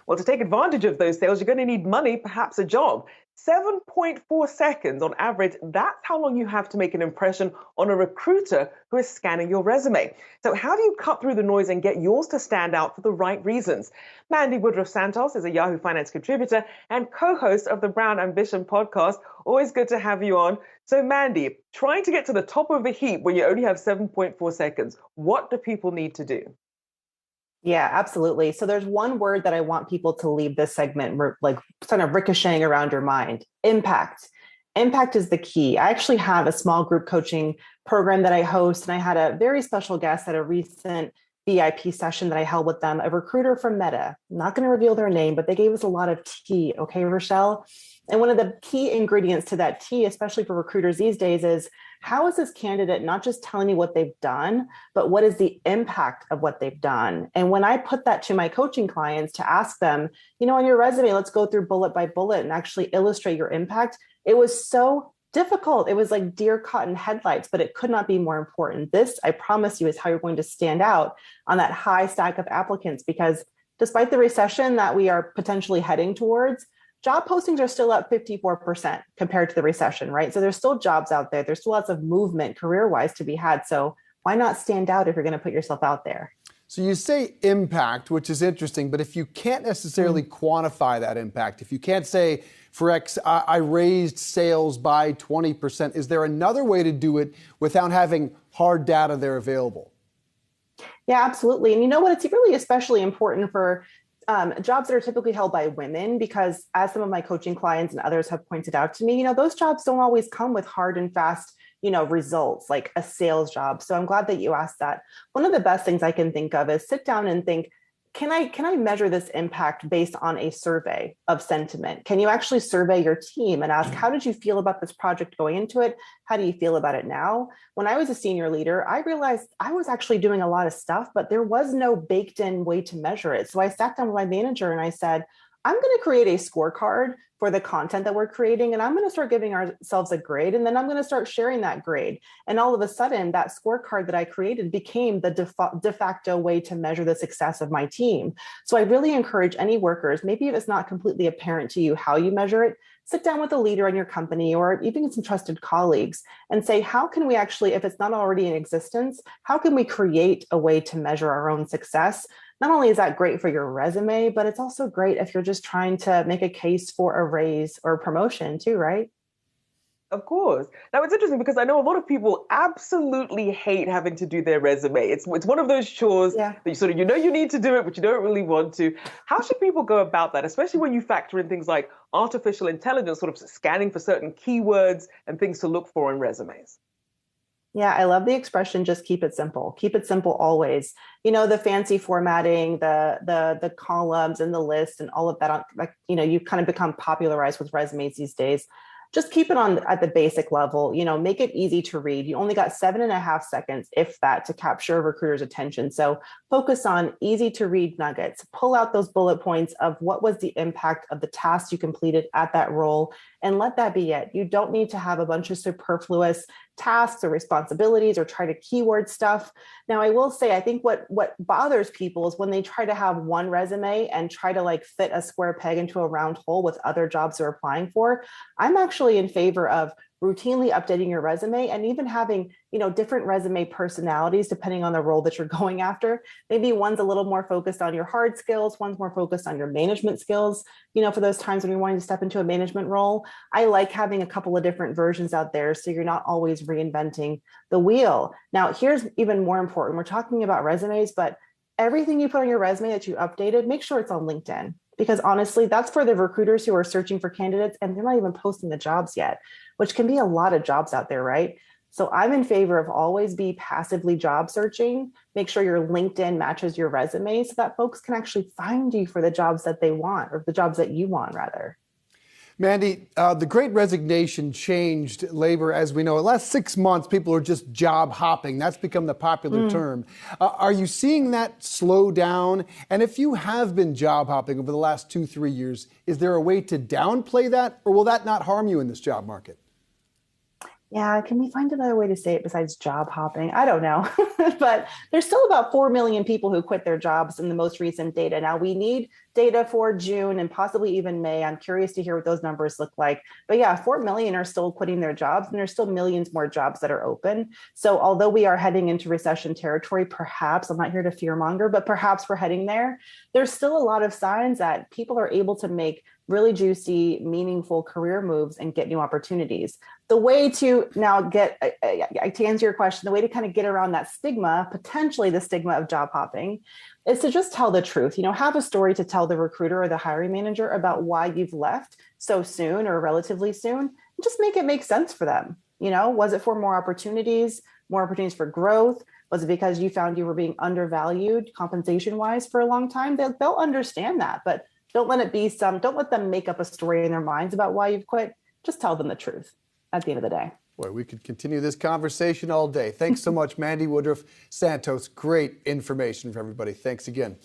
Well, to take advantage of those sales, you're going to need money, perhaps a job. 7.4 seconds on average, that's how long you have to make an impression on a recruiter who is scanning your resume. So how do you cut through the noise and get yours to stand out for the right reasons? Mandi Woodruff-Santos is a Yahoo Finance contributor and co-host of the Brown Ambition podcast. Always good to have you on. So Mandi, trying to get to the top of the heap when you only have 7.4 seconds, what do people need to do? Yeah, absolutely. So there's one word that I want people to leave this segment like kind of ricocheting around your mind: impact. Impact is the key. I actually have a small group coaching program that I host, and I had a very special guest at a recent VIP session that I held with them, a recruiter from Meta. I'm not going to reveal their name, but they gave us a lot of tea. Okay, Rochelle? And one of the key ingredients to that tea, especially for recruiters these days, is how is this candidate not just telling me what they've done, but what is the impact of what they've done? And when I put that to my coaching clients to ask them, on your resume, let's go through bullet by bullet and actually illustrate your impact, it was so difficult. It was like deer caught in headlights, but it could not be more important. This, I promise you, is how you're going to stand out on that high stack of applicants, because despite the recession that we are potentially heading towards, job postings are still up 54% compared to the recession, right? So there's still jobs out there. There's still lots of movement career-wise to be had. So why not stand out if you're going to put yourself out there? So you say impact, which is interesting, but if you can't necessarily quantify that impact, if you can't say, for X, I raised sales by 20%, is there another way to do it without having hard data there available? Yeah, absolutely. And you know what? It's really especially important for jobs that are typically held by women, because as some of my coaching clients and others have pointed out to me, those jobs don't always come with hard and fast, results like a sales job. So I'm glad that you asked that. One of the best things I can think of is sit down and think, can I measure this impact based on a survey of sentiment? Can you actually survey your team and ask, how did you feel about this project going into it? How do you feel about it now? When I was a senior leader, I realized I was actually doing a lot of stuff, but there was no baked in way to measure it. So I sat down with my manager and I said, I'm going to create a scorecard for the content that we're creating, and I'm going to start giving ourselves a grade, and then I'm going to start sharing that grade. And all of a sudden, that scorecard that I created became the de facto way to measure the success of my team. So I really encourage any workers, maybe if it's not completely apparent to you how you measure it, sit down with a leader in your company or even some trusted colleagues and say, how can we actually, if it's not already in existence, how can we create a way to measure our own success? Not only is that great for your resume, but it's also great if you're just trying to make a case for a raise or a promotion too, right? Of course. Now, it's interesting because I know a lot of people absolutely hate having to do their resume. It's one of those chores that you sort of, you need to do it, but you don't really want to. How should people go about that, especially when you factor in things like artificial intelligence, sort of scanning for certain keywords and things to look for in resumes? Yeah, I love the expression, just keep it simple. Keep it simple always. The fancy formatting, the columns and the lists and all of that, you kind of become popularized with resumes these days. Just keep it on at the basic level, make it easy to read. You only got 7.5 seconds, if that, to capture a recruiter's attention. So focus on easy to read nuggets, pull out those bullet points of what was the impact of the tasks you completed at that role, and let that be it. You don't need to have a bunch of superfluous tasks or responsibilities or try to keyword stuff. Now, I will say, I think what bothers people is when they try to have one resume and try to fit a square peg into a round hole with other jobs they're applying for. I'm actually in favor of routinely updating your resume and even having, different resume personalities depending on the role that you're going after. Maybe one's a little more focused on your hard skills, one's more focused on your management skills, for those times when you're wanting to step into a management role. I like having a couple of different versions out there so you're not always reinventing the wheel. Now, here's even more important. We're talking about resumes, but everything you put on your resume that you updated, make sure it's on LinkedIn. Because honestly, that's for the recruiters who are searching for candidates and they're not even posting the jobs yet, which can be a lot of jobs out there, right? So I'm in favor of always be passively job searching. Make sure your LinkedIn matches your resume so that folks can actually find you for the jobs that they want, or the jobs that you want, rather. Mandi, the Great Resignation changed labor, as we know. The last 6 months, people are just job hopping. That's become the popular term. Are you seeing that slow down? And if you have been job hopping over the last 2-3 years, is there a way to downplay that, or will that not harm you in this job market? Yeah, can we find another way to say it besides job hopping? I don't know. But there's still about 4 million people who quit their jobs in the most recent data. Now we need data for June and possibly even May. I'm curious to hear what those numbers look like. But yeah, 4 million are still quitting their jobs, and there's still millions more jobs that are open. So although we are heading into recession territory, perhaps, I'm not here to fearmonger, but perhaps we're heading there, there's still a lot of signs that people are able to make really juicy, meaningful career moves and get new opportunities. The way to now get, to answer your question, the way to kind of get around that stigma, potentially the stigma of job hopping, is to just tell the truth. Have a story to tell the recruiter or the hiring manager about why you've left so soon or relatively soon, and just make it make sense for them. Was it for more opportunities for growth? Was it because you found you were being undervalued compensation wise for a long time? They'll understand that, but don't let them make up a story in their minds about why you've quit. Just tell them the truth at the end of the day. Boy, we could continue this conversation all day. Thanks so much, Mandi Woodruff-Santos. Great information for everybody. Thanks again.